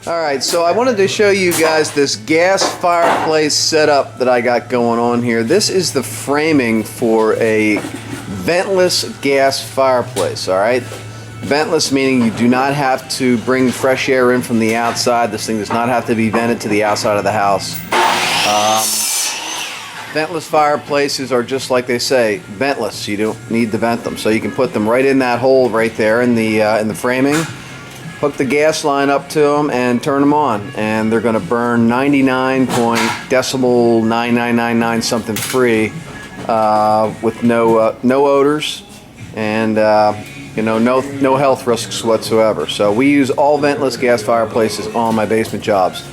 Alright, so I wanted to show you guys this gas fireplace setup that I got going on here. This is the framing for a ventless gas fireplace, alright? Ventless meaning you do not have to bring fresh air in from the outside. This thing does not have to be vented to the outside of the house. Ventless fireplaces are just like they say, ventless. You don't need to vent them. So you can put them right in that hole right there in the framing. Hook the gas line up to them and turn them on, and they're going to burn 99.99999 something free with no odors and no health risks whatsoever. So we use all ventless gas fireplaces on my basement jobs.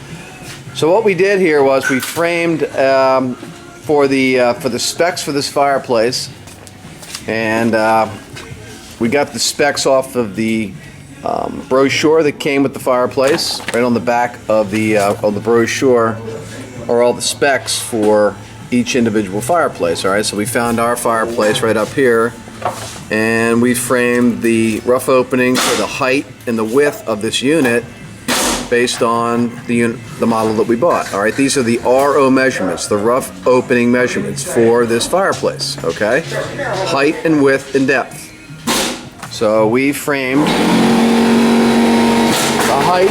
So what we did here was we framed for the specs for this fireplace, and we got the specs off of the brochure that came with the fireplace. Right on the back of the brochure are all the specs for each individual fireplace. All right, so we found our fireplace right up here, and we framed the rough opening for the height and the width of this unit based on the model that we bought. All right, these are the RO measurements, the rough opening measurements for this fireplace. Okay, height and width and depth. So we framed the height,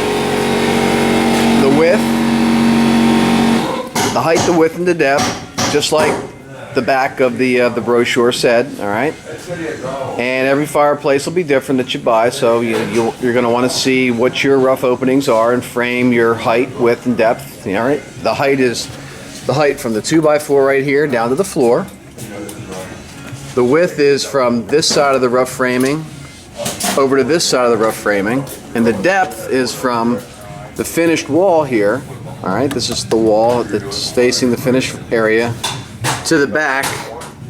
the width, and the depth, just like the back of the brochure said. All right, and every fireplace will be different that you buy, so you're going to want to see what your rough openings are and frame your height, width, and depth. All right, the height is the height from the 2x4 right here down to the floor. The width is from this side of the rough framing over to this side of the rough framing, and the depth is from the finished wall here. All right, this is the wall that's facing the finished area to the back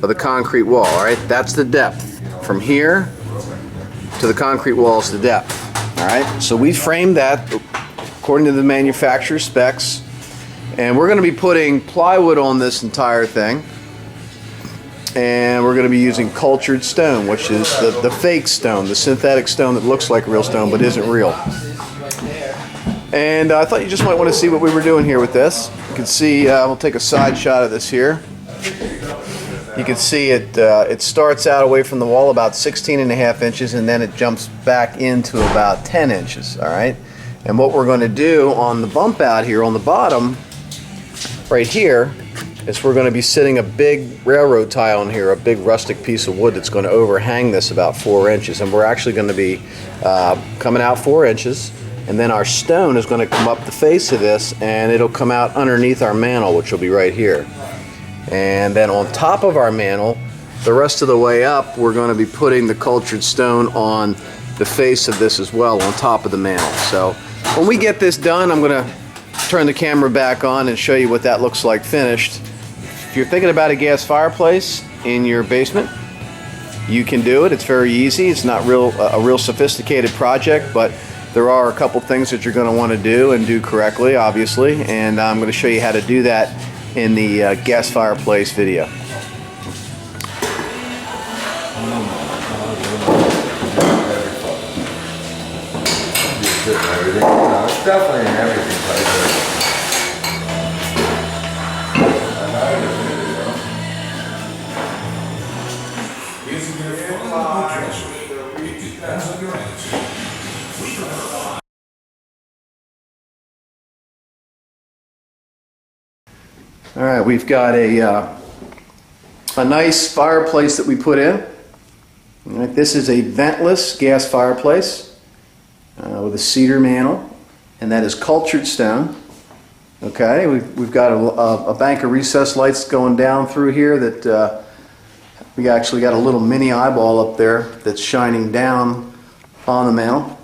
of the concrete wall. All right, that's the depth from here to the concrete wall is the depth. All right, so we framed that according to the manufacturer's specs, and we're going to be putting plywood on this entire thing. And we're going to be using cultured stone, which is the fake stone, the synthetic stone that looks like real stone but isn't real. And I thought you just might want to see what we were doing here with this. You can see, we'll take a side shot of this here. You can see it starts out away from the wall about 16.5 inches, and then it jumps back into about 10 inches, all right? And what we're going to do on the bump out here on the bottom, right here, is we're going to be sitting a big railroad tie on here, a big rustic piece of wood that's going to overhang this about 4 inches, and we're actually going to be coming out 4 inches, and then our stone is going to come up the face of this, and it'll come out underneath our mantle, which will be right here. And then on top of our mantle, the rest of the way up, we're going to be putting the cultured stone on the face of this as well, on top of the mantle. So when we get this done, I'm going to turn the camera back on and show you what that looks like finished. If you're thinking about a gas fireplace in your basement, you can do it. It's very easy. It's not a real sophisticated project, but there are a couple things that you're going to want to do and do correctly, obviously, and I'm going to show you how to do that in the gas fireplace video. It's definitely in everything. All right, we've got a nice fireplace that we put in. All right, this is a ventless gas fireplace with a cedar mantle, and that is cultured stone. Okay, we've got a bank of recessed lights going down through here that we actually got a little mini eyeball up there that's shining down on the mantle.